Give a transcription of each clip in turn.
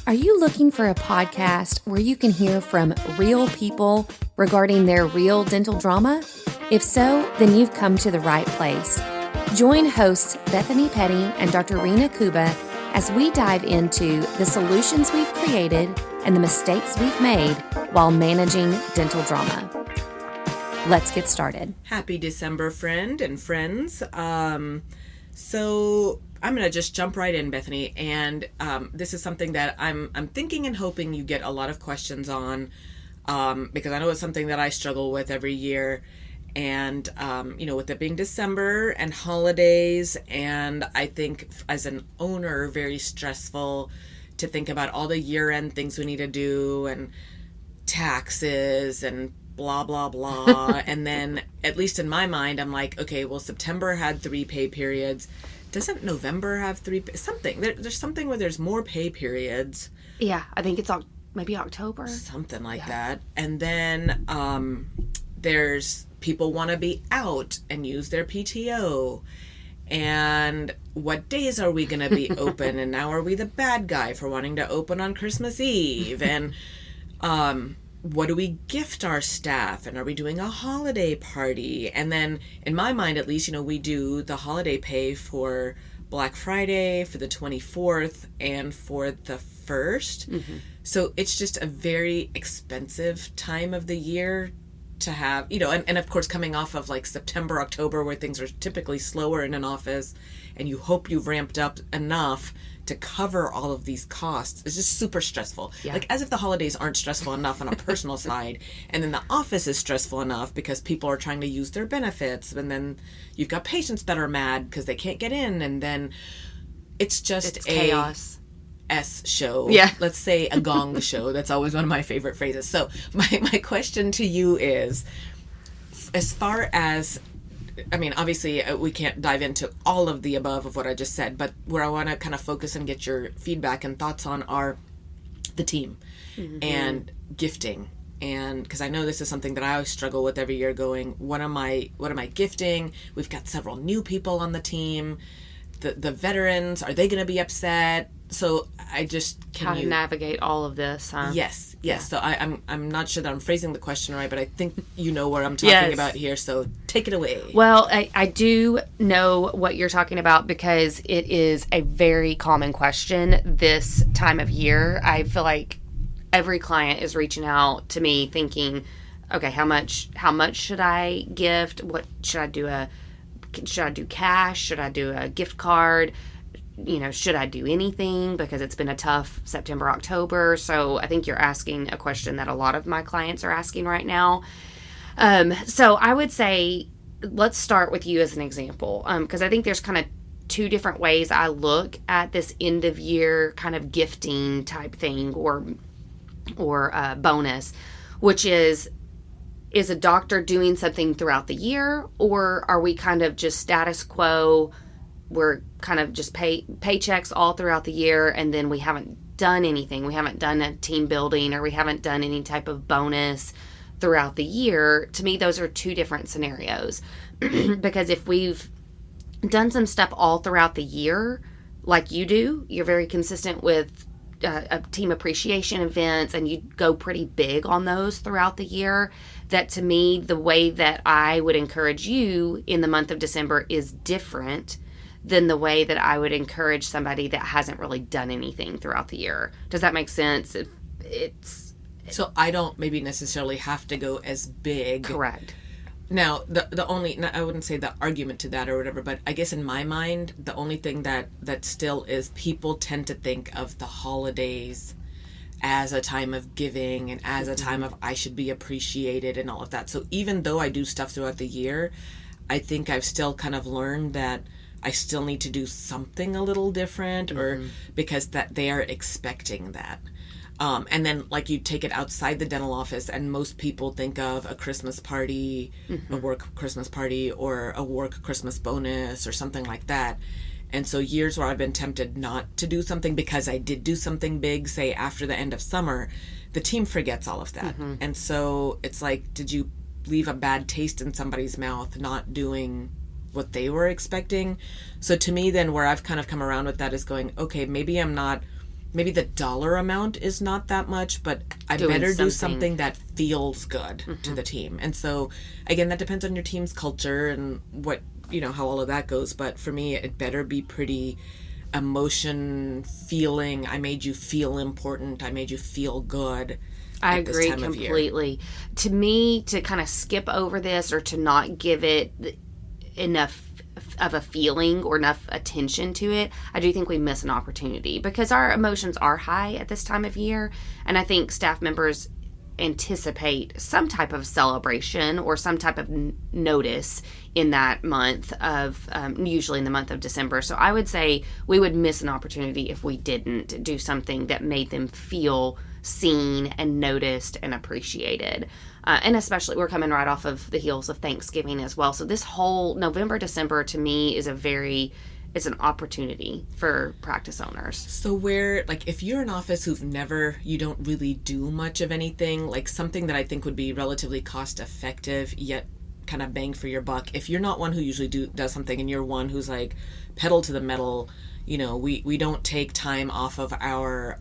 Are you looking for a podcast where you can hear from real people regarding their real dental drama? If so, then you've come to the right place. Join hosts Bethany Petty and Dr. Rena Kuba as we dive into the solutions we've created and the mistakes we've made while managing dental drama. Let's get started. Happy December, friend and friends. So I'm going to just jump right in, Bethany, and this is something that I'm thinking and hoping you get a lot of questions on, because I know it's something that I struggle with every year, and with it being December and holidays, and I think as an owner, very stressful to think about all the year-end things we need to do, and taxes, and blah, blah, blah. And then, at least in my mind, I'm like, okay, well, September had 3 pay periods. Doesn't November have 3? Something. There's something where there's more pay periods. Yeah, I think it's maybe October. Something like that. And then there's people want to be out and use their PTO. And what days are we going to be open? And now are we the bad guy for wanting to open on Christmas Eve? And what do we gift our staff? And are we doing a holiday party? And then, in my mind at least, we do the holiday pay for Black Friday, for the 24th, and for the 1st. Mm-hmm. So it's just a very expensive time of the year to have, and of course coming off of like September, October, where things are typically slower in an office, and you hope you've ramped up enough to cover all of these costs. It's just super stressful. Yeah. Like, as if the holidays aren't stressful enough on a personal side, and then the office is stressful enough because people are trying to use their benefits, and then you've got patients that are mad because they can't get in, and then it's just chaos. S show. Yeah. Let's say a gong show. That's always one of my favorite phrases. So my question to you is, as far as, obviously we can't dive into all of the above of what I just said, but where I want to kind of focus and get your feedback and thoughts on are the team and gifting. And because I know this is something that I always struggle with every year, going, what am I gifting? We've got several new people on the team. The veterans, are they going to be upset? So I just how to navigate all of this, huh? Yes. Yeah. So I'm not sure that I'm phrasing the question right, but I think you know what I'm talking about here. So take it away. Well, I do know what you're talking about because it is a very common question this time of year. I feel like every client is reaching out to me thinking, okay, how much should I gift? What should I do? Should I do cash? Should I do a gift card? Should I do anything? Because it's been a tough September, October. So I think you're asking a question that a lot of my clients are asking right now. So I would say, let's start with you as an example. Because I think there's kind of 2 different ways I look at this end of year kind of gifting type thing or bonus, which is a doctor doing something throughout the year, or are we kind of just status quo? We're kind of just paychecks all throughout the year, and then we haven't done anything. We haven't done a team building, or we haven't done any type of bonus throughout the year. To me, those are 2 different scenarios. Because if we've done some stuff all throughout the year, like you do, you're very consistent with team appreciation events, and you go pretty big on those throughout the year. That, to me, the way that I would encourage you in the month of December is different than the way that I would encourage somebody that hasn't really done anything throughout the year. Does that make sense? So I don't maybe necessarily have to go as big. Correct. Now, the only, I wouldn't say the argument to that or whatever, but I guess in my mind, the only thing that still is, people tend to think of the holidays as a time of giving and as a time of I should be appreciated and all of that. So even though I do stuff throughout the year, I think I've still kind of learned that I still need to do something a little different, or because that they are expecting that. And then, like, you take it outside the dental office, and most people think of a Christmas party, a work Christmas party, or a work Christmas bonus, or something like that. And so years where I've been tempted not to do something because I did do something big, say after the end of summer, the team forgets all of that. And so it's like, did you leave a bad taste in somebody's mouth not doing what they were expecting? So to me then, where I've kind of come around with that is going, okay, maybe I'm not maybe the dollar amount is not that much, but I better do something that feels good to the team. And so, again, that depends on your team's culture and what, how all of that goes. But for me, it better be pretty emotion feeling. I made you feel important. I made you feel good. I agree completely. To me, to kind of skip over this or to not give it enough of a feeling or enough attention to it, I do think we miss an opportunity, because our emotions are high at this time of year, and I think staff members anticipate some type of celebration or some type of notice in that month of usually in the month of December. So I would say we would miss an opportunity if we didn't do something that made them feel seen and noticed and appreciated. And especially we're coming right off of the heels of Thanksgiving as well. So this whole November, December to me is it's an opportunity for practice owners. So where, like, if you're an office you don't really do much of anything, like something that I think would be relatively cost effective yet kind of bang for your buck, if you're not one who usually does something and you're one who's like pedal to the metal, we don't take time off of our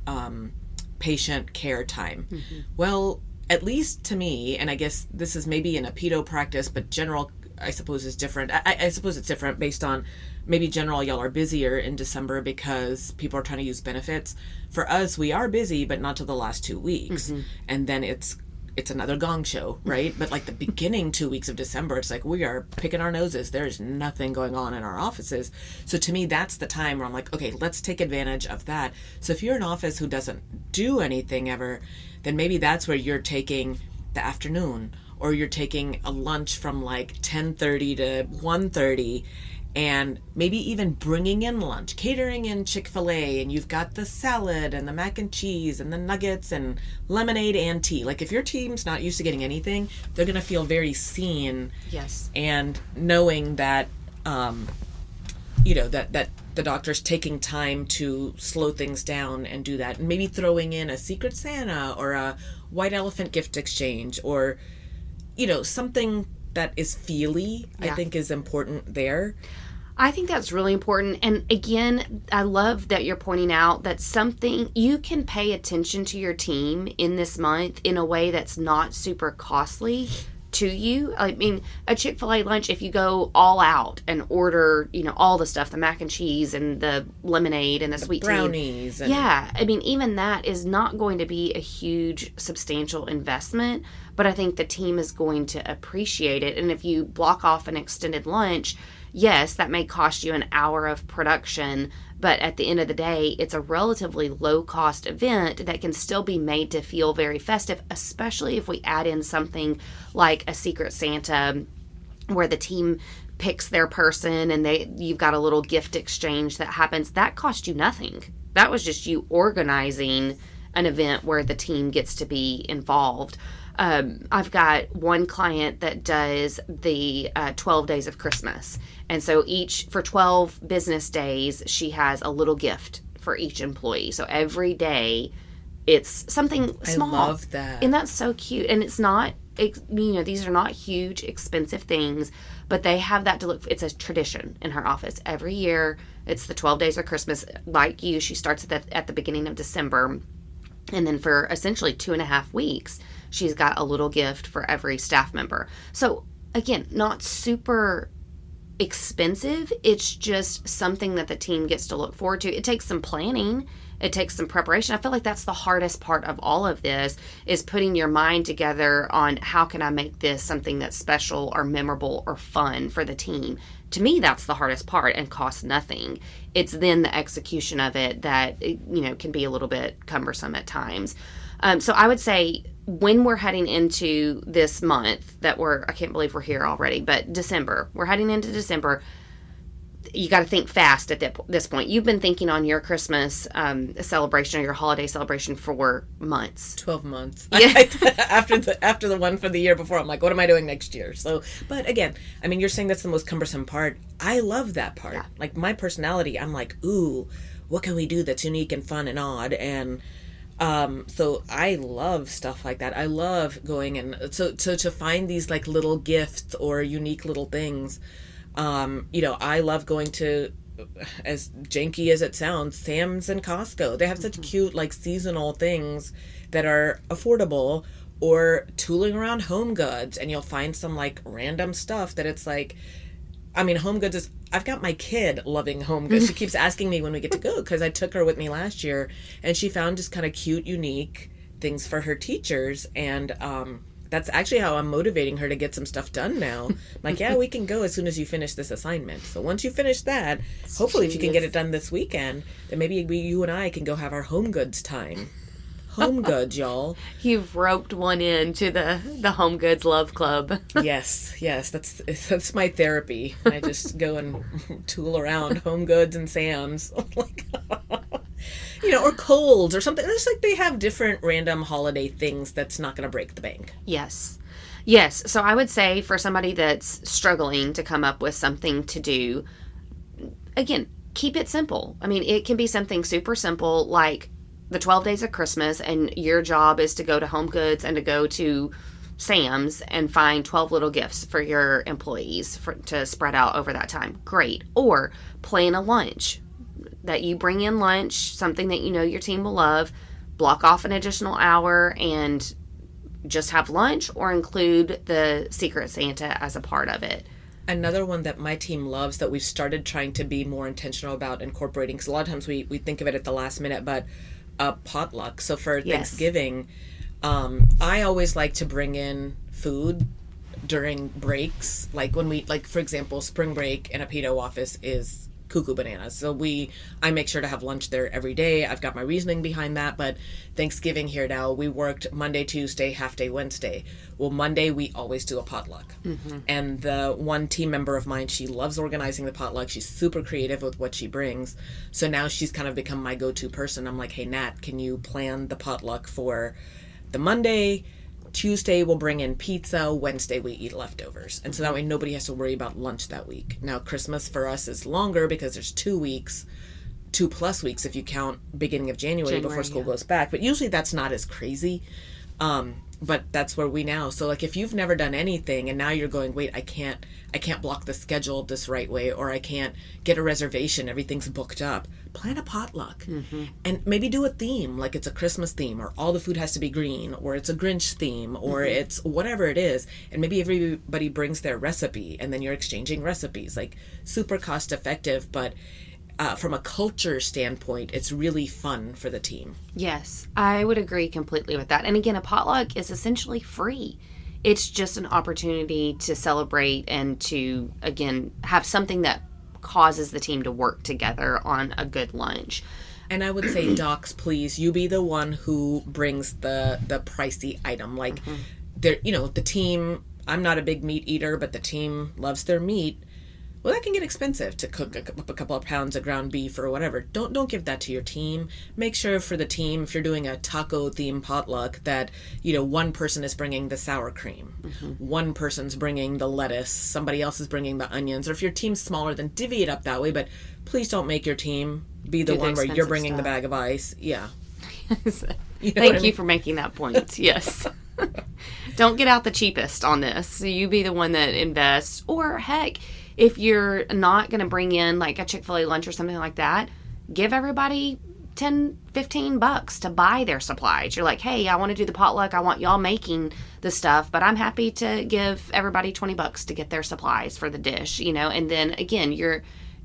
patient care time. Mm-hmm. Well, at least to me, and I guess this is maybe in a pedo practice, but general, I suppose, is different. I suppose it's different based on maybe general, y'all are busier in December because people are trying to use benefits. For us, we are busy, but not till the last 2 weeks. Mm-hmm. And then it's another gong show, right? But like the beginning 2 weeks of December, it's like we are picking our noses. There's nothing going on in our offices. So to me, that's the time where I'm like, okay, let's take advantage of that. So if you're an office who doesn't do anything ever, then maybe that's where you're taking the afternoon, or you're taking a lunch from like 10:30 to 1:30, and maybe even bringing in lunch, catering in Chick-fil-A, and you've got the salad and the mac and cheese and the nuggets and lemonade and tea. Like if your team's not used to getting anything, they're going to feel very seen. Yes. And knowing that, that the doctor's taking time to slow things down and do that. And maybe throwing in a Secret Santa or a white elephant gift exchange, or, something that is feely, yeah. I think is important there. I think that's really important. And again, I love that you're pointing out that something you can pay attention to your team in this month in a way that's not super costly to you. I mean, a Chick-fil-A lunch, if you go all out and order, all the stuff, the mac and cheese and the lemonade and the sweet brownies. Tea. Yeah. I mean, even that is not going to be a huge, substantial investment, but I think the team is going to appreciate it. And if you block off an extended lunch, yes, that may cost you an hour of production, but at the end of the day, it's a relatively low-cost event that can still be made to feel very festive, especially if we add in something like a Secret Santa where the team picks their person and you've got a little gift exchange that happens. That cost you nothing. That was just you organizing an event where the team gets to be involved. I've got one client that does the 12 days of Christmas. And so for 12 business days, she has a little gift for each employee. So every day it's something small. I love that. And that's so cute. And it's not, these are not huge, expensive things, but they have that to look for. It's a tradition in her office. Every year, it's the 12 days of Christmas. Like you, she starts at the beginning of December. And then for essentially 2.5 weeks, she's got a little gift for every staff member. So again, not super expensive. It's just something that the team gets to look forward to. It takes some planning. It takes some preparation. I feel like that's the hardest part of all of this, is putting your mind together on how can I make this something that's special or memorable or fun for the team. To me, that's the hardest part and costs nothing. It's then the execution of it that, can be a little bit cumbersome at times. So I would say when we're heading into this month I can't believe we're here already, but December, we're heading into December. You got to think fast at this point. You've been thinking on your Christmas celebration or your holiday celebration for months. 12 months. Yeah. after the one for the year before, I'm like, what am I doing next year? So, but again, I mean, you're saying that's the most cumbersome part. I love that part. Yeah. Like my personality, I'm like, ooh, what can we do that's unique and fun and odd? And so I love stuff like that. I love going and so to find these like little gifts or unique little things. I love going to as janky as it sounds, Sam's and Costco. They have such cute, like, seasonal things that are affordable, or tooling around Home Goods, and you'll find some, like, random stuff that it's like, I mean, Home Goods is, I've got my kid loving Home Goods. She keeps asking me when we get to go, because I took her with me last year, and she found just kind of cute, unique things for her teachers, and that's actually how I'm motivating her to get some stuff done now. I'm like, yeah, we can go as soon as you finish this assignment. So once you finish that, hopefully if you can get it done this weekend, then maybe you and I can go have our Home Goods time. Home Goods, y'all. You've roped one in to the Home Goods Love Club. Yes, that's my therapy. I just go and tool around Home Goods and Sam's. Like, or Kohl's or something. It's like they have different random holiday things that's not going to break the bank. Yes. So I would say for somebody that's struggling to come up with something to do, again, keep it simple. I mean, it can be something super simple like the 12 days of Christmas, and your job is to go to Home Goods and to go to Sam's and find 12 little gifts for your employees to spread out over that time. Great. Or plan a lunch. That you bring in lunch, something that you know your team will love, block off an additional hour and just have lunch, or include the Secret Santa as a part of it. Another one that my team loves that we've started trying to be more intentional about incorporating, because a lot of times we think of it at the last minute, but potluck. So for Thanksgiving, I always like to bring in food during breaks. Like when for example, spring break in a pedo office is cuckoo bananas. So I make sure to have lunch there every day. I've got my reasoning behind that, but Thanksgiving here now, we worked Monday, Tuesday, half day Wednesday. Well, Monday we always do a potluck. Mm-hmm. And the one team member of mine, she loves organizing the potluck. She's super creative with what she brings. So now she's kind of become my go-to person. I'm like, hey, Nat, can you plan the potluck for the Monday? Tuesday we'll bring in pizza, Wednesday we eat leftovers. And so that way nobody has to worry about lunch that week. Now Christmas for us is longer because there's 2 weeks, 2+ weeks if you count beginning of January before school goes back. But usually that's not as crazy. But that's where we now. So like if you've never done anything and now you're going, wait, I can't block the schedule this right way, or I can't get a reservation, everything's booked up. Plan a potluck. Mm-hmm. And maybe do a theme, like it's a Christmas theme, or all the food has to be green, or it's a Grinch theme, or it's whatever it is. And maybe everybody brings their recipe and then you're exchanging recipes. Like super cost effective, but from a culture standpoint, it's really fun for the team. Yes, I would agree completely with that. And again, a potluck is essentially free. It's just an opportunity to celebrate and to, again, have something that causes the team to work together on a good lunch. And I would say, docs, please, you be the one who brings the pricey item. Like, the team, I'm not a big meat eater, but the team loves their meat. Well, that can get expensive to cook up a couple of pounds of ground beef or whatever. Don't give that to your team. Make sure for the team, if you're doing a taco themed potluck, that one person is bringing the sour cream, one person's bringing the lettuce, somebody else is bringing the onions. Or if your team's smaller, then divvy it up that way. But please don't make your team be the one where you're bringing the bag of ice. Yeah. Thank you for making that point. Yes. Don't get out the cheapest on this. You be the one that invests. Or heck, if you're not going to bring in like a Chick-fil-A lunch or something like that, give everybody $10-15 to buy their supplies. You're like, hey, I want to do the potluck. I want y'all making the stuff, but I'm happy to give everybody $20 to get their supplies for the dish, and then again,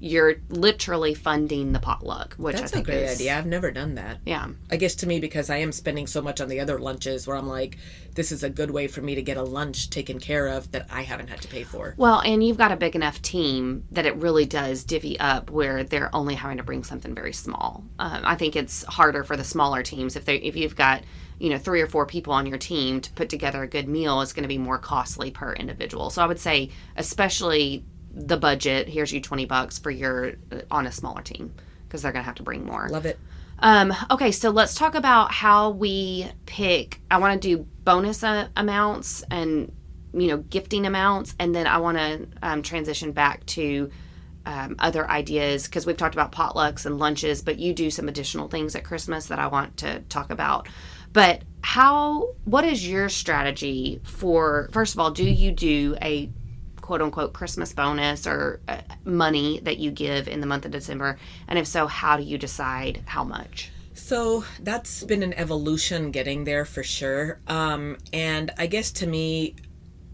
you're literally funding the potluck, which that's I think a great idea. I've never done that. Yeah. I guess to me, because I am spending so much on the other lunches where I'm like, this is a good way for me to get a lunch taken care of that I haven't had to pay for. Well, and you've got a big enough team that it really does divvy up where they're only having to bring something very small. I think it's harder for the smaller teams. If you've got 3 or 4 people on your team to put together a good meal, it's going to be more costly per individual. So I would say, especially the budget, here's you $20 for your on a smaller team, because they're gonna have to bring more. Love it. Okay, so let's talk about how we pick. I want to do bonus amounts and gifting amounts, and then I want to transition back to other ideas, because we've talked about potlucks and lunches, but you do some additional things at Christmas that I want to talk about. But what is your strategy for, first of all, do you do a quote unquote Christmas bonus or money that you give in the month of December? And if so, how do you decide how much? So that's been an evolution getting there for sure. And I guess to me,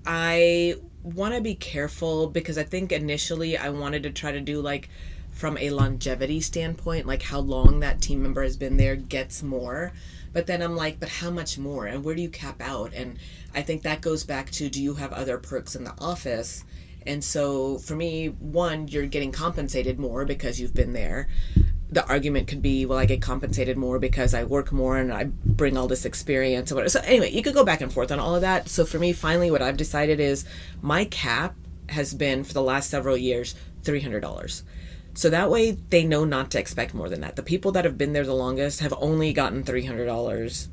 I want to be careful because I think initially I wanted to try to do like from a longevity standpoint, like how long that team member has been there gets more. But then I'm like, but how much more? And where do you cap out? And I think that goes back to, do you have other perks in the office? And so for me, one, you're getting compensated more because you've been there. The argument could be, well, I get compensated more because I work more and I bring all this experience or whatever. So anyway, you could go back and forth on all of that. So for me, finally, what I've decided is my cap has been for the last several years, $300. So that way they know not to expect more than that. The people that have been there the longest have only gotten $300,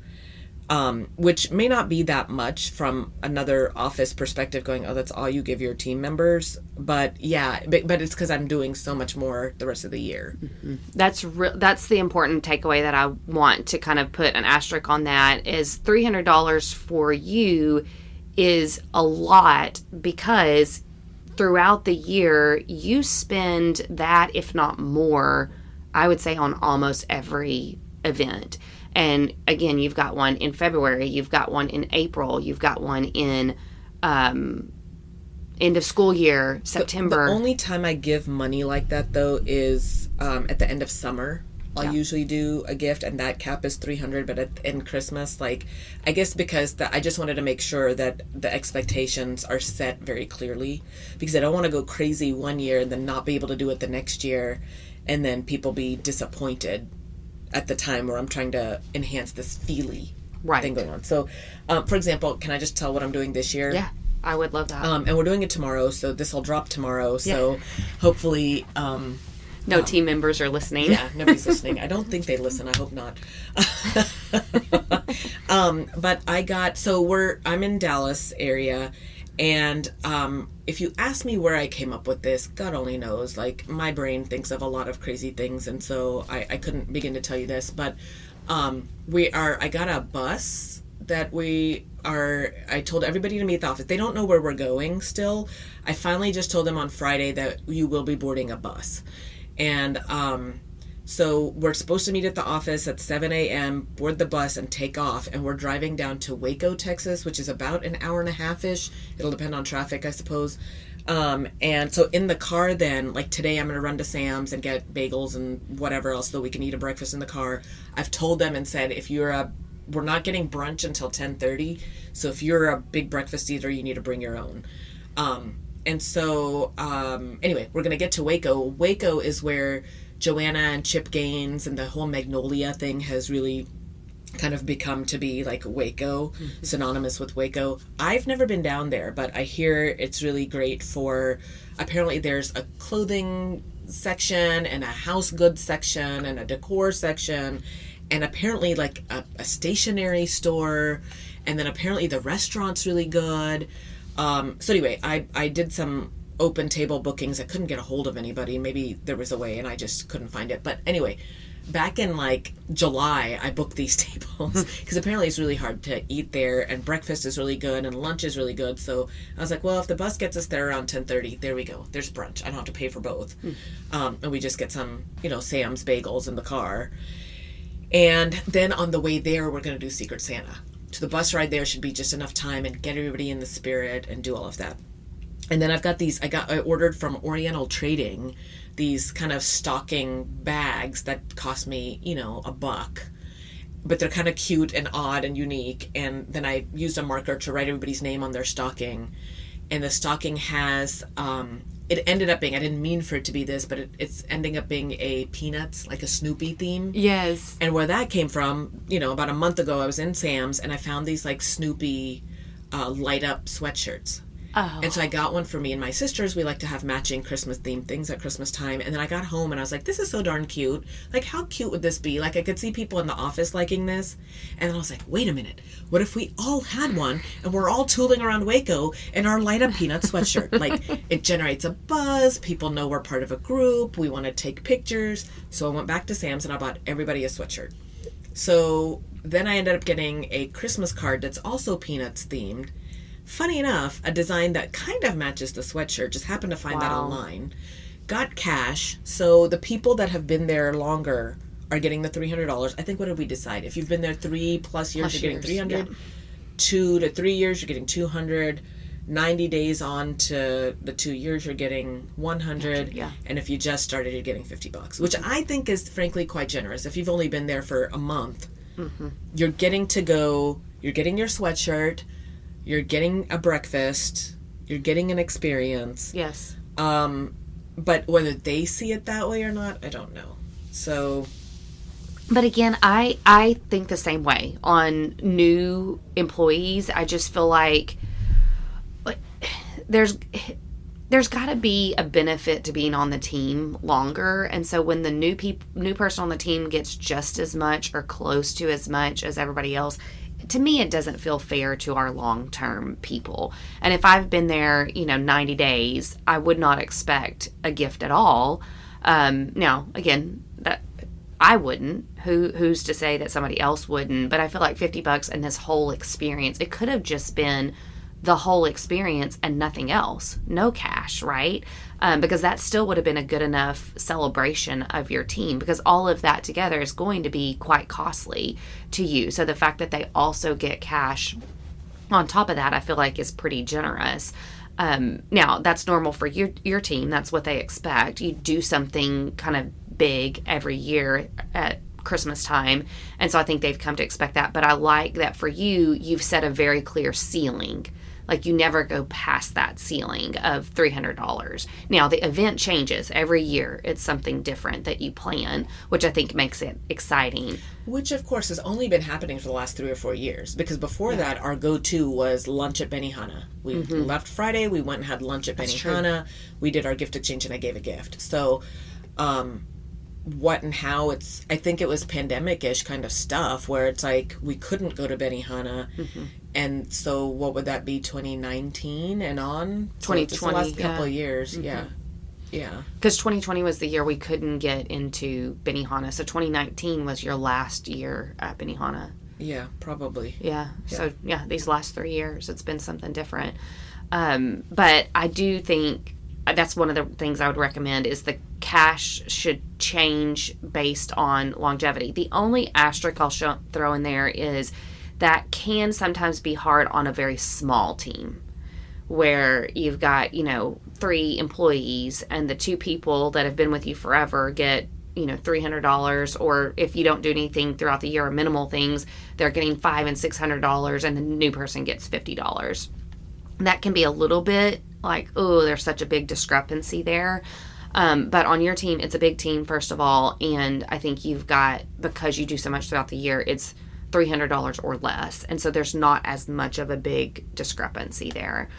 which may not be that much from another office perspective going, oh, that's all you give your team members. But yeah, but it's because I'm doing so much more the rest of the year. Mm-hmm. That's the important takeaway that I want to kind of put an asterisk on, that is $300 for you is a lot, because throughout the year, you spend that, if not more, I would say, on almost every event. And again, you've got one in February, you've got one in April, you've got one in end of school year, September. The only time I give money like that, though, is at the end of summer. I'll usually do a gift, and that cap is $300. But in Christmas, like, I guess because I just wanted to make sure that the expectations are set very clearly, because I don't want to go crazy one year and then not be able to do it the next year, and then people be disappointed at the time where I'm trying to enhance this feely thing going on. So, for example, can I just tell what I'm doing this year? Yeah, I would love that. And we're doing it tomorrow, so this will drop tomorrow. So hopefully... no team members are listening. Yeah, nobody's listening. I don't think they listen. I hope not. But I'm in Dallas area, and if you ask me where I came up with this, God only knows. Like, my brain thinks of a lot of crazy things, and so I couldn't begin to tell you this. But I got a bus that I told everybody to meet at the office. They don't know where we're going still. I finally just told them on Friday that you will be boarding a bus. And so we're supposed to meet at the office at 7 a.m., board the bus, and take off. And we're driving down to Waco, Texas, which is about an hour and a half-ish. It'll depend on traffic, I suppose. And so in the car then, like today I'm going to run to Sam's and get bagels and whatever else so we can eat a breakfast in the car. I've told them and said, we're not getting brunch until 10:30. So if you're a big breakfast eater, you need to bring your own. And so, anyway, we're going to get to Waco. Waco is where Joanna and Chip Gaines and the whole Magnolia thing has really kind of become to be like Waco, synonymous with Waco. I've never been down there, but I hear it's really great for, apparently there's a clothing section and a house goods section and a decor section, and apparently like a stationery store, and then apparently the restaurant's really good. So anyway, I did some open table bookings. I couldn't get a hold of anybody. Maybe there was a way and I just couldn't find it. But anyway, back in like July, I booked these tables because apparently it's really hard to eat there, and breakfast is really good and lunch is really good. So I was like, well, if the bus gets us there around 10:30, there we go. There's brunch. I don't have to pay for both. And we just get some, Sam's bagels in the car. And then on the way there, we're going to do Secret Santa. So the bus ride there should be just enough time and get everybody in the spirit and do all of that. And then I've got I ordered from Oriental Trading these kind of stocking bags that cost me, $1. But they're kind of cute and odd and unique. And then I used a marker to write everybody's name on their stocking. And the stocking has, it ended up being, I didn't mean for it to be this, but it's ending up being a Peanuts, like a Snoopy theme. Yes. And where that came from, about a month ago, I was in Sam's and I found these like Snoopy light up sweatshirts. Oh. And so I got one for me and my sisters. We like to have matching Christmas themed things at Christmas time. And then I got home and I was like, this is so darn cute. Like, how cute would this be? Like, I could see people in the office liking this. And then I was like, wait a minute. What if we all had one and we're all tooling around Waco in our light up peanut sweatshirt? Like, it generates a buzz. People know we're part of a group. We want to take pictures. So I went back to Sam's and I bought everybody a sweatshirt. So then I ended up getting a Christmas card that's also Peanuts themed funny enough, a design that kind of matches the sweatshirt, just happened to find that online, got cash. So the people that have been there longer are getting the $300. I think, what did we decide? If you've been there 3+ years, you're getting 300. Yeah. 2 to 3 years, you're getting 200. 90 days on to the 2 years, you're getting 100. Yeah. And if you just started, you're getting $50, which I think is frankly quite generous. If you've only been there for a month, you're getting to go, you're getting your sweatshirt, you're getting a breakfast, you're getting an experience. Yes. But whether they see it that way or not, I don't know. So... But again, I think the same way on new employees. I just feel like there's got to be a benefit to being on the team longer. And so when the new person on the team gets just as much or close to as much as everybody else, to me, it doesn't feel fair to our long-term people. And if I've been there, 90 days, I would not expect a gift at all. Now, again, that I wouldn't. Who's to say that somebody else wouldn't? But I feel like $50 and this whole experience, it could have just been the whole experience and nothing else. No cash, right? Because that still would have been a good enough celebration of your team, because all of that together is going to be quite costly to you. So the fact that they also get cash on top of that, I feel like is pretty generous. Now, that's normal for your team. That's what they expect. You do something kind of big every year at Christmas time. And so I think they've come to expect that. But I like that for you, you've set a very clear ceiling. Like, you never go past that ceiling of $300. Now, the event changes every year. It's something different that you plan, which I think makes it exciting. Which, of course, has only been happening for the last 3 or 4 years. Because before that, our go-to was lunch at Benihana. We left Friday. We went and had lunch at Benihana. We did our gift exchange, and I gave a gift. So, what and how, I think it was pandemic-ish kind of stuff where it's like we couldn't go to Benihana. And so what would that be, 2019 and on? 2020. So the last couple of years. Yeah. Because 2020 was the year we couldn't get into Benihana. So 2019 was your last year at Benihana. Yeah, probably. Yeah. So, these last 3 years, it's been something different. But I do think that's one of the things I would recommend is the cash should change based on longevity. The only asterisk I'll throw in there is that can sometimes be hard on a very small team where you've got, 3 employees and the 2 people that have been with you forever get, $300, or if you don't do anything throughout the year or minimal things, they're getting $500 and $600 and the new person gets $50. That can be a little bit like, oh, there's such a big discrepancy there. But on your team, it's a big team, first of all. And I think you've got, because you do so much throughout the year, it's $300 or less. And so there's not as much of a big discrepancy there.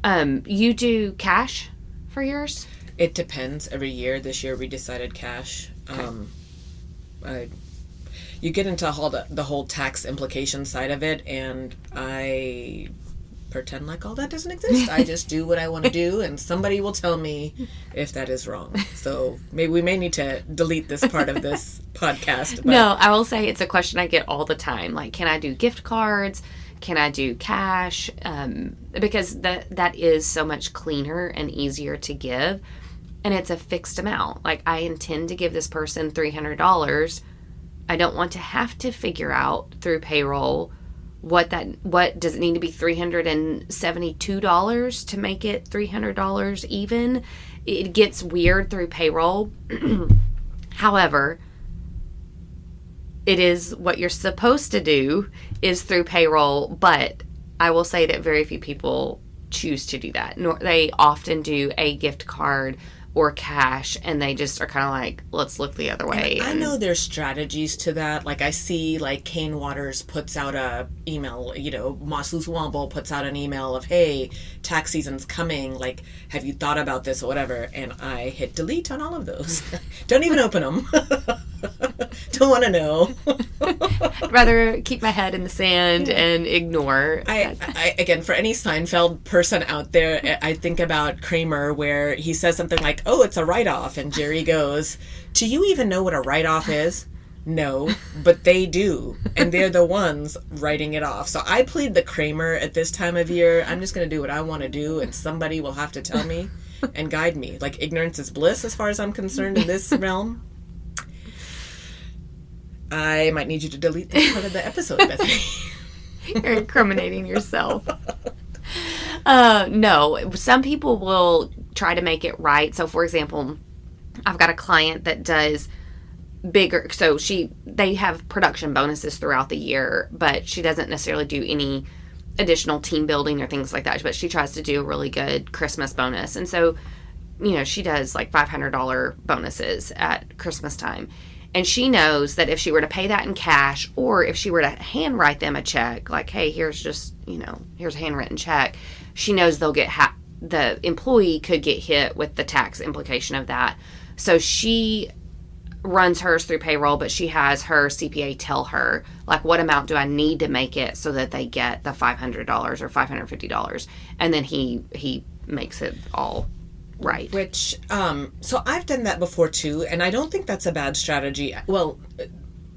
You do cash for yours? It depends every year. This year we decided cash. Okay. You get into the whole tax implication side of it, and I pretend like all that doesn't exist. I just do what I want to do, and somebody will tell me if that is wrong. So maybe we may need to delete this part of this podcast. But. No, I will say it's a question I get all the time. Like, can I do gift cards? Can I do cash? Because that is so much cleaner and easier to give, and it's a fixed amount. Like, I intend to give this person $300. I don't want to have to figure out through payroll what does it need to be $372 to make it $300 even. It gets weird through payroll. However, it is what you're supposed to do is through payroll, but I will say that very few people choose to do that. They often do a gift card or cash, and they just are kind of like, let's look the other way. I know there's strategies to that. Like, I see, like, Kane Waters puts out a email, Masus Womble puts out an email of, hey, tax season's coming, like, have you thought about this or whatever? And I hit delete on all of those. Don't even open them. Don't want to know. I'd rather keep my head in the sand and ignore. I again, for any Seinfeld person out there, I think about Kramer where he says something like, oh, it's a write-off. And Jerry goes, do you even know what a write-off is? No, but they do. And they're the ones writing it off. So I plead the Kramer at this time of year. I'm just going to do what I want to do, and somebody will have to tell me and guide me. Like, ignorance is bliss as far as I'm concerned in this realm. I might need you to delete this part of the episode, Bethany. You're incriminating yourself. No, some people will try to make it right. So, for example, I've got a client that does bigger, so they have production bonuses throughout the year, but she doesn't necessarily do any additional team building or things like that, but she tries to do a really good Christmas bonus. And so, she does like $500 bonuses at Christmas time. And she knows that if she were to pay that in cash, or if she were to handwrite them a check, like, hey, here's just, here's a handwritten check, she knows they'll get the employee could get hit with the tax implication of that. So she runs hers through payroll, but she has her CPA tell her, like, what amount do I need to make it so that they get the $500 or $550, and then he makes it all right. Which, so I've done that before too, and I don't think that's a bad strategy. Well,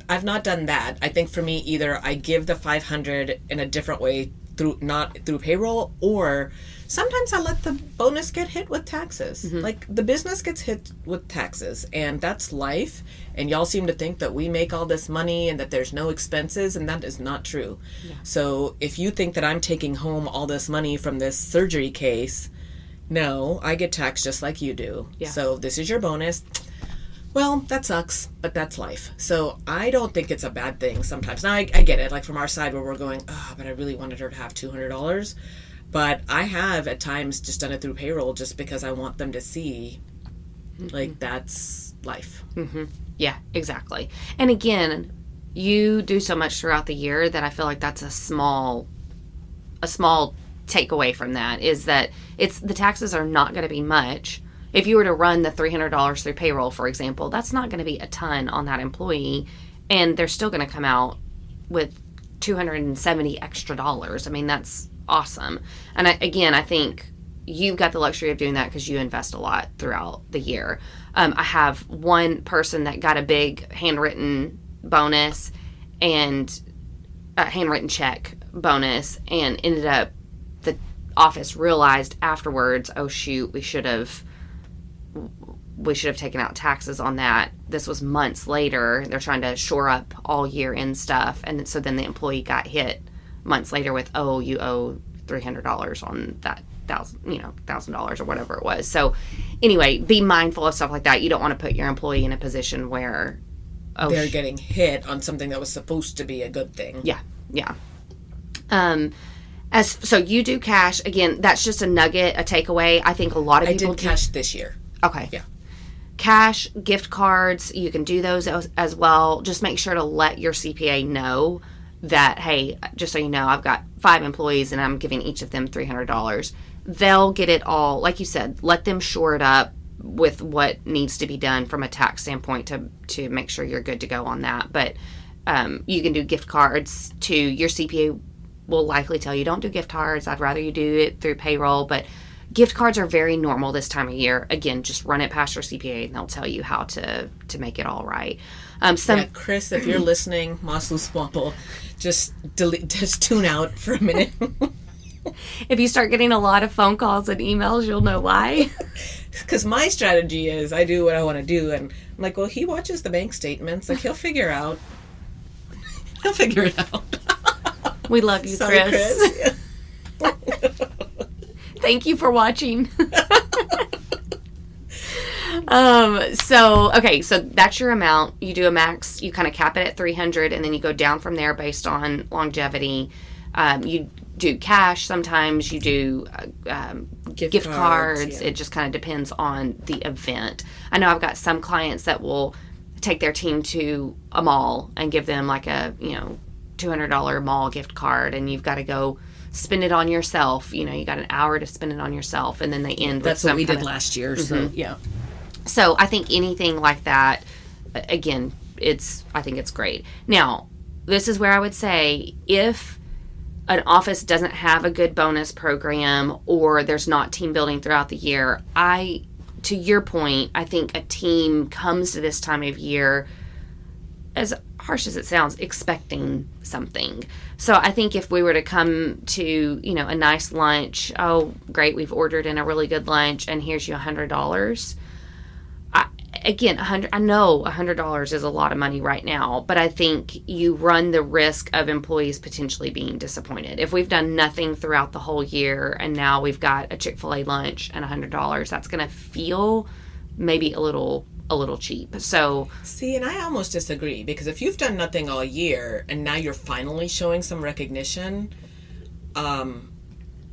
I've not done that. I think for me, either I give the $500 in a different way, not through payroll, or sometimes I let the bonus get hit with taxes. Mm-hmm. Like, the business gets hit with taxes, and that's life. And y'all seem to think that we make all this money and that there's no expenses, and that is not true. Yeah. So if you think that I'm taking home all this money from this surgery case, no, I get taxed just like you do. Yeah. So this is your bonus. Well, that sucks, but that's life. So I don't think it's a bad thing sometimes. Now, I get it, like from our side where we're going, but I really wanted her to have $200. But I have at times just done it through payroll just because I want them to see, like, that's life. Mm-hmm. Yeah, exactly. And again, you do so much throughout the year that I feel like that's a small takeaway from that, is that the taxes are not going to be much. If you were to run the $300 through payroll, for example, that's not going to be a ton on that employee, and they're still going to come out with $270 extra. I mean, that's awesome. And I think you've got the luxury of doing that because you invest a lot throughout the year. I have one person that got a big handwritten bonus and a handwritten check bonus, and ended up, the office realized afterwards, oh shoot, we should have taken out taxes on that. This was months later. They're trying to shore up all year end stuff, and so then the employee got hit months later with, oh, you owe $300 on that $1,000 or whatever it was. So anyway, be mindful of stuff like that. You don't want to put your employee in a position where they're getting hit on something that was supposed to be a good thing. Yeah. So you do cash. Again, that's just a nugget, a takeaway. I think a lot of people did cash this year. Okay. Yeah. Cash, gift cards, you can do those as well. Just make sure to let your CPA know that, hey, just so you know, I've got 5 employees and I'm giving each of them $300. They'll get it all, like you said, let them shore it up with what needs to be done from a tax standpoint to make sure you're good to go on that. But you can do gift cards to your CPA. Will likely tell you, don't do gift cards. I'd rather you do it through payroll. But gift cards are very normal this time of year. Again, just run it past your CPA and they'll tell you how to make it all right. Chris, if you're listening, Maslu Swample, just tune out for a minute. If you start getting a lot of phone calls and emails, you'll know why. Because my strategy is I do what I want to do. And I'm like, well, he watches the bank statements. Like, he'll figure it out. We love you, Sorry, Chris. Thank you for watching. So that's your amount. You do a max, you kind of cap it at 300, and then you go down from there based on longevity. You do cash sometimes, you do gift cards. Yeah. It just kind of depends on the event. I know I've got some clients that will take their team to a mall and give them like a, $200 mall gift card, and you've got to go spend it on yourself. You got an hour to spend it on yourself, and then they end That's with what we did last year. Mm-hmm. So, yeah. So I think anything like that, again, I think it's great. Now, this is where I would say, if an office doesn't have a good bonus program or there's not team building throughout the year, to your point, I think a team comes to this time of year as harsh as it sounds, expecting something. So I think if we were to come to, a nice lunch, oh, great, we've ordered in a really good lunch, and here's you $100. Again, I know $100 is a lot of money right now, but I think you run the risk of employees potentially being disappointed. If we've done nothing throughout the whole year and now we've got a Chick-fil-A lunch and $100, that's going to feel maybe a little cheap. So see, and I almost disagree, because if you've done nothing all year and now you're finally showing some recognition,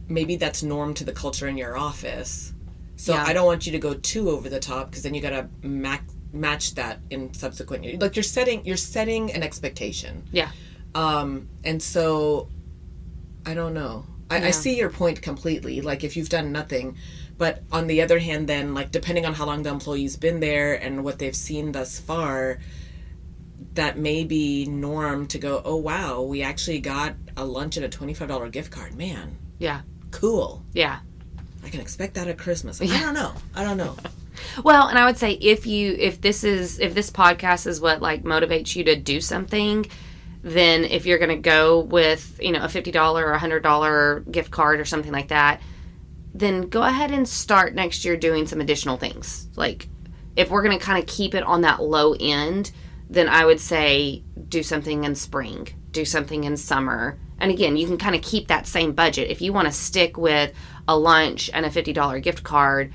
maybe that's norm to the culture in your office. So yeah. I don't want you to go too over the top, because then you got to match that in subsequent years. Like you're setting an expectation. Yeah. And so I don't know. I see your point completely. Like if you've done nothing, but on the other hand, then like depending on how long the employee's been there and what they've seen thus far, that may be norm to go, oh wow, we actually got a lunch and a $25 gift card. Man. Yeah. Cool. Yeah. I can expect that at Christmas. I don't know. Well, and I would say if this podcast is what like motivates you to do something, then if you're going to go with, a $50 or $100 gift card or something like that, then go ahead and start next year doing some additional things. Like if we're going to kind of keep it on that low end, then I would say do something in spring, do something in summer. And again, you can kind of keep that same budget. If you want to stick with a lunch and a $50 gift card,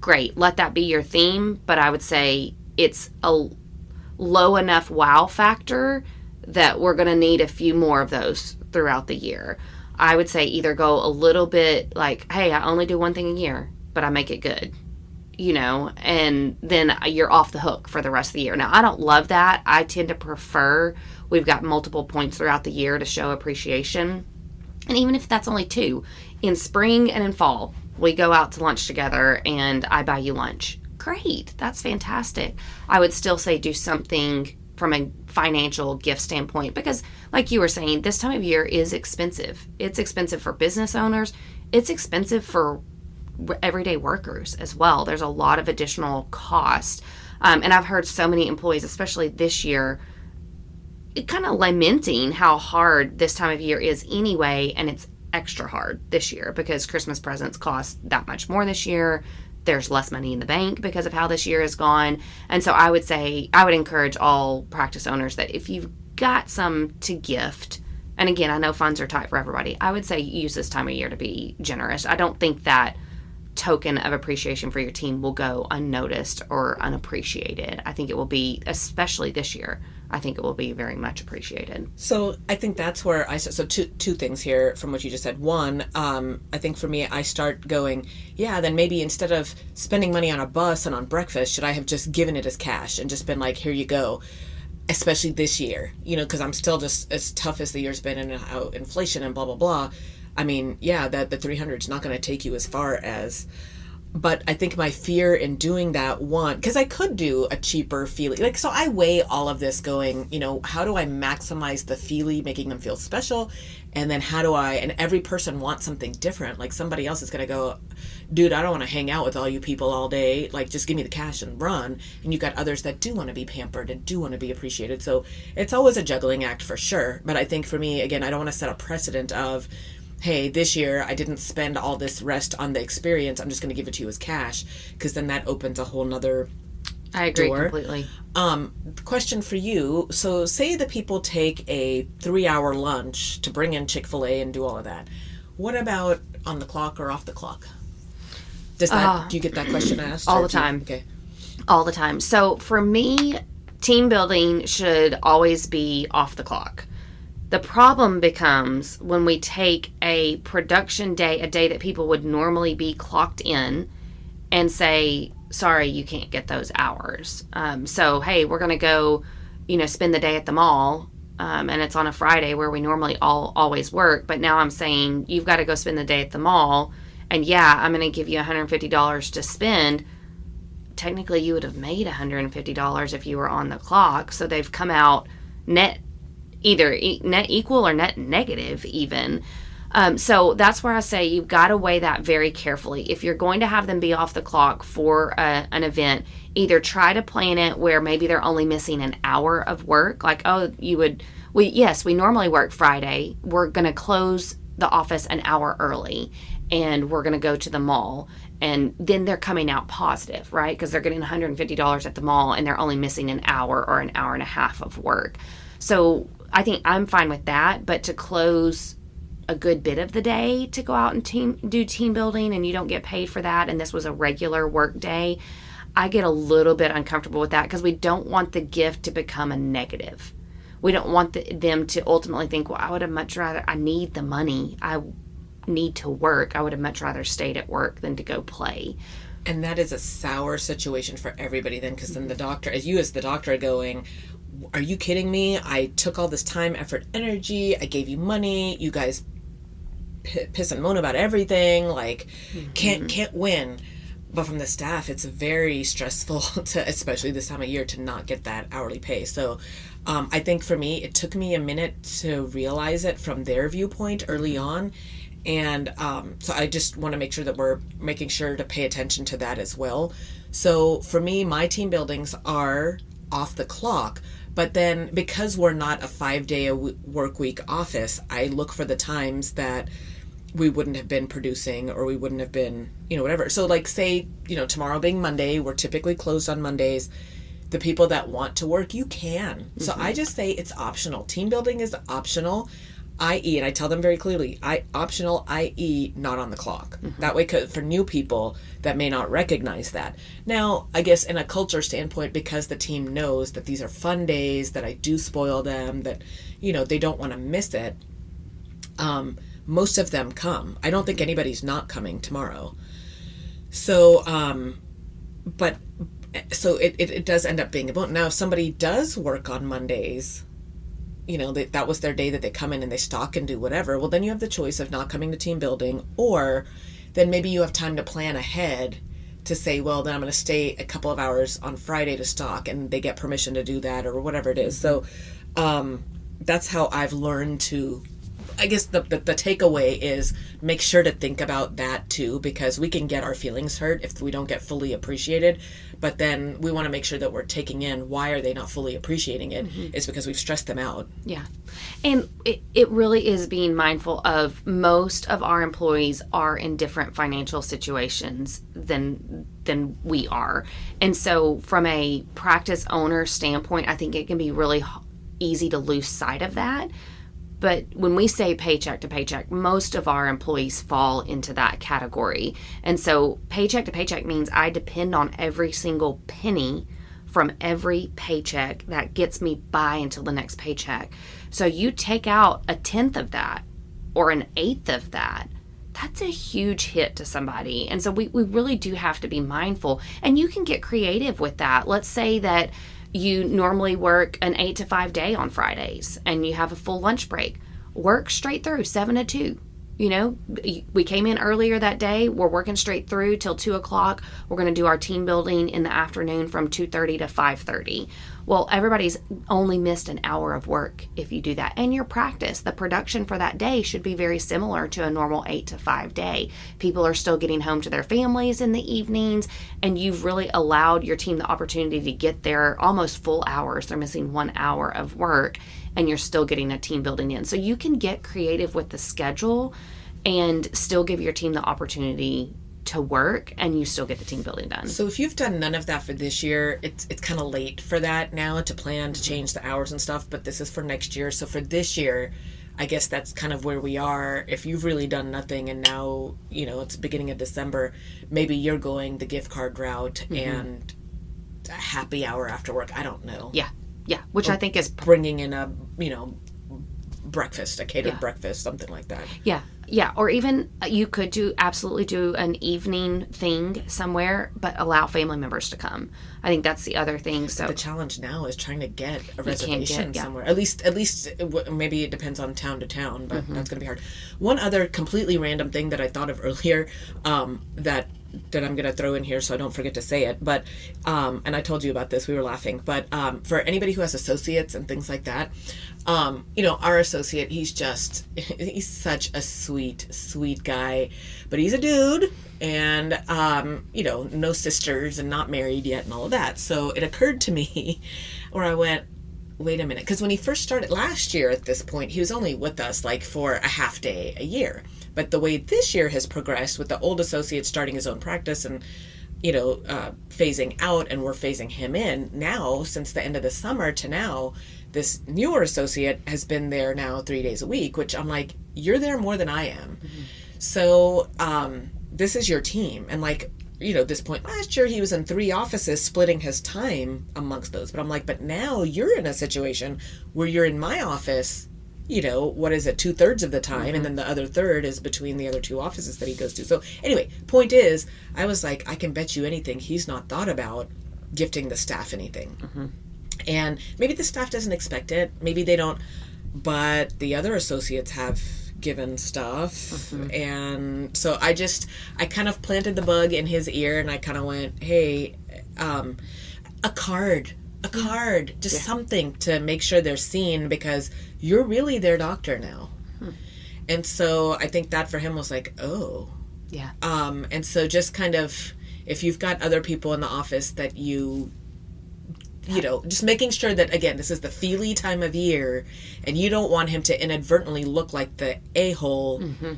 great. Let that be your theme. But I would say it's a low enough wow factor that we're going to need a few more of those throughout the year. I would say either go a little bit like, hey, I only do one thing a year, but I make it good, and then you're off the hook for the rest of the year. Now, I don't love that. I tend to prefer we've got multiple points throughout the year to show appreciation. And even if that's only 2, in spring and in fall, we go out to lunch together and I buy you lunch. Great. That's fantastic. I would still say do something from a financial gift standpoint, because like you were saying, this time of year is expensive. It's expensive for business owners. It's expensive for everyday workers as well. There's a lot of additional cost. And I've heard so many employees, especially this year, kind of lamenting how hard this time of year is anyway, and it's extra hard this year because Christmas presents cost that much more this year. There's less money in the bank because of how this year has gone. And so I would encourage all practice owners that if you've got some to gift, and again, I know funds are tight for everybody, I would say use this time of year to be generous. I don't think that token of appreciation for your team will go unnoticed or unappreciated. I think it will be, especially this year, I think it will be very much appreciated. So I think that's where two things here from what you just said. One, I think for me, I start going, then maybe instead of spending money on a bus and on breakfast, should I have just given it as cash and just been like, here you go, especially this year, because I'm still just as tough as the year's been and how inflation and blah, blah, blah. I mean, that the 300 is not going to take you as far as, but I think my fear in doing that, one, because I could do a cheaper Feely. So I weigh all of this going, how do I maximize the Feely, making them feel special? And then and every person wants something different. Like somebody else is going to go, dude, I don't want to hang out with all you people all day. Like just give me the cash and run. And you've got others that do want to be pampered and do want to be appreciated. So it's always a juggling act for sure. But I think for me, again, I don't want to set a precedent of, hey, this year I didn't spend all this rest on the experience. I'm just going to give it to you as cash, because then that opens a whole nother I agree completely. Question for you. So say the people take a 3-hour lunch to bring in Chick-fil-A and do all of that. What about on the clock or off the clock? Do you get that question asked? All the time. Okay. All the time. So for me, team building should always be off the clock. The problem becomes when we take a production day, a day that people would normally be clocked in, and say, sorry, you can't get those hours. So, hey, we're going to go, spend the day at the mall, and it's on a Friday where we normally always work. But now I'm saying you've got to go spend the day at the mall, and I'm going to give you $150 to spend. Technically, you would have made $150 if you were on the clock. So they've come out net either net equal or net negative even. So that's where I say you've got to weigh that very carefully. If you're going to have them be off the clock for an event, either try to plan it where maybe they're only missing an hour of work. Like, we normally work Friday. We're going to close the office an hour early and we're going to go to the mall. And then they're coming out positive, right? Because they're getting $150 at the mall and they're only missing an hour or an hour and a half of work. So I think I'm fine with that. But to close a good bit of the day to go out and do team building and you don't get paid for that, and this was a regular work day, I get a little bit uncomfortable with that because we don't want the gift to become a negative. We don't want them to ultimately think, well, I would have much rather, I need the money. I need to work. I would have much rather stayed at work than to go play. And that is a sour situation for everybody then, because then the doctor, as the doctor are going, are you kidding me? I took all this time, effort, energy. I gave you money. You guys piss and moan about everything. Like, can't win. But from the staff, it's very stressful to, especially this time of year, to not get that hourly pay. So I think for me, it took me a minute to realize it from their viewpoint early on. And so I just want to make sure that we're making sure to pay attention to that as well. So for me, my team buildings are off the clock. But then because we're not a 5-day work week office, I look for the times that we wouldn't have been producing or we wouldn't have been, whatever. So like say, tomorrow being Monday, we're typically closed on Mondays. The people that want to work, you can. Mm-hmm. So I just say it's optional. Team building is optional. i.e., and I tell them very clearly, optional, i.e., not on the clock. Mm-hmm. That way, for new people that may not recognize that. Now, I guess in a culture standpoint, because the team knows that these are fun days, that I do spoil them, that, they don't want to miss it, most of them come. I don't think anybody's not coming tomorrow. So, so it does end up being a bonus. Now, if somebody does work on Mondays, that was their day that they come in and they stock and do whatever, well, then you have the choice of not coming to team building, or then maybe you have time to plan ahead to say, well, then I'm going to stay a couple of hours on Friday to stock, and they get permission to do that or whatever it is. So that's how I've learned to, I guess the takeaway is make sure to think about that too, because we can get our feelings hurt if we don't get fully appreciated. But then we want to make sure that we're taking in why are they not fully appreciating it. Mm-hmm. It's because we've stressed them out. Yeah. And it really is being mindful of most of our employees are in different financial situations than we are. And so from a practice owner standpoint, I think it can be really easy to lose sight of that. But when we say paycheck to paycheck, most of our employees fall into that category. And so paycheck to paycheck means I depend on every single penny from every paycheck that gets me by until the next paycheck. So you take out 1/10 of that or 1/8 of that, that's a huge hit to somebody. And so we really do have to be mindful. And you can get creative with that. Let's say that you normally work an 8 to 5 day on Fridays and you have a full lunch break. Work straight through 7 to 2. We came in earlier that day. We're working straight through till 2 o'clock. We're going to do our team building in the afternoon from 2:30 to 5:30. Well, everybody's only missed an hour of work if you do that. And your practice, the production for that day should be very similar to a normal 8 to 5 day. People are still getting home to their families in the evenings, and you've really allowed your team the opportunity to get their almost full hours. They're missing 1 hour of work, and you're still getting a team building in. So you can get creative with the schedule and still give your team the opportunity to work, and you still get the team building done. So if you've done none of that for this year, it's kind of late for that now to plan to change the hours and stuff, but this is for next year. So for this year, I guess that's kind of where we are. If you've really done nothing and now, it's beginning of December, maybe you're going the gift card route and a happy hour after work. I don't know. Yeah. Which I think is bringing in a, breakfast, a catered breakfast, something like that. Yeah, or even you could absolutely do an evening thing somewhere, but allow family members to come. I think that's the other thing. So the challenge now is trying to get a reservation somewhere. At least maybe it depends on town to town, but that's going to be hard. One other completely random thing that I thought of earlier that that I'm going to throw in here so I don't forget to say it. But, and I told you about this, we were laughing. But for anybody who has associates and things like that, our associate, he's such a sweet guy. But he's a dude and, no sisters and not married yet and all of that. So it occurred to me where I went, wait a minute. Because when he first started last year at this point, he was only with us like for a half day a year. But the way this year has progressed with the old associate starting his own practice and, phasing out, and we're phasing him in now, since the end of the summer to now, this newer associate has been there now 3 days a week, which I'm like, you're there more than I am. Mm-hmm. So this is your team. And this point last year, he was in 3 offices splitting his time amongst those. But I'm like, but now you're in a situation where you're in my office, 2/3 of the time, mm-hmm. and then the other third is between the other 2 offices that he goes to. So anyway, point is, I was like, I can bet you anything he's not thought about gifting the staff anything. Mm-hmm. And maybe the staff doesn't expect it. Maybe they don't. But the other associates have given stuff. Mm-hmm. And so I kind of planted the bug in his ear, and I kind of went, hey, a card, just something to make sure they're seen, because you're really their doctor now. And so I think that for him was like, oh. Yeah. And so just kind of, if you've got other people in the office that just making sure that, again, this is the feely time of year, and you don't want him to inadvertently look like the a-hole. Mm-hmm.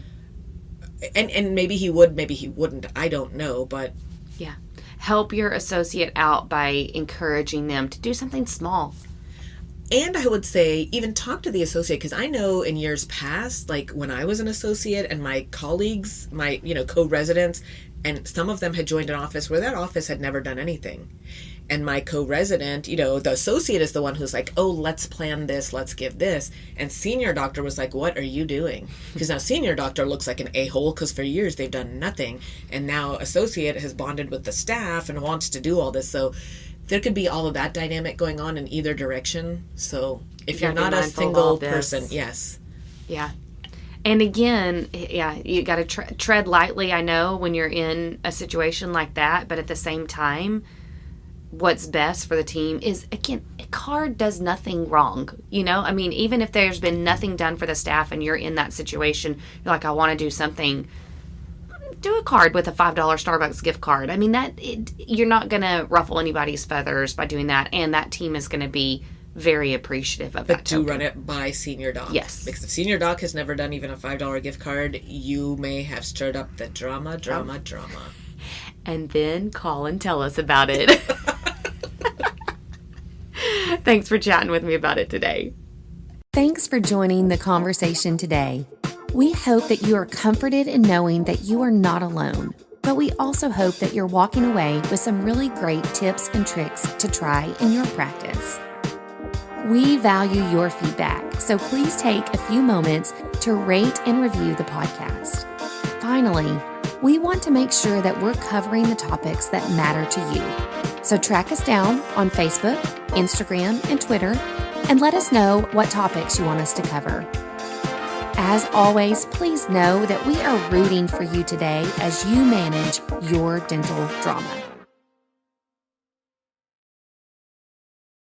And maybe he would, maybe he wouldn't. I don't know, but... Yeah. Help your associate out by encouraging them to do something small. And I would say, even talk to the associate, because I know in years past, like when I was an associate and my colleagues, my, co-residents, and some of them had joined an office where that office had never done anything. And my co-resident, the associate is the one who's like, oh, let's plan this, let's give this. And senior doctor was like, what are you doing? Because now senior doctor looks like an a-hole, because for years they've done nothing. And now associate has bonded with the staff and wants to do all this. So there could be all of that dynamic going on in either direction. So if you're not a single person, yes. Yeah. And again, you got to tread lightly, I know, when you're in a situation like that. But at the same time, what's best for the team is, again, a card does nothing wrong. Even if there's been nothing done for the staff and you're in that situation, you're like, I want to do something, do a card with a $5 Starbucks gift card. You're not going to ruffle anybody's feathers by doing that. And that team is going to be very appreciative of that. But do run it by senior doc. Yes. Because if senior doc has never done even a $5 gift card, you may have stirred up the drama. And then call and tell us about it. Thanks for chatting with me about it today. Thanks for joining the conversation today. We hope that you are comforted in knowing that you are not alone, but we also hope that you're walking away with some really great tips and tricks to try in your practice. We value your feedback, so please take a few moments to rate and review the podcast. Finally, we want to make sure that we're covering the topics that matter to you. So track us down on Facebook, Instagram, and Twitter, and let us know what topics you want us to cover. As always, please know that we are rooting for you today as you manage your dental drama.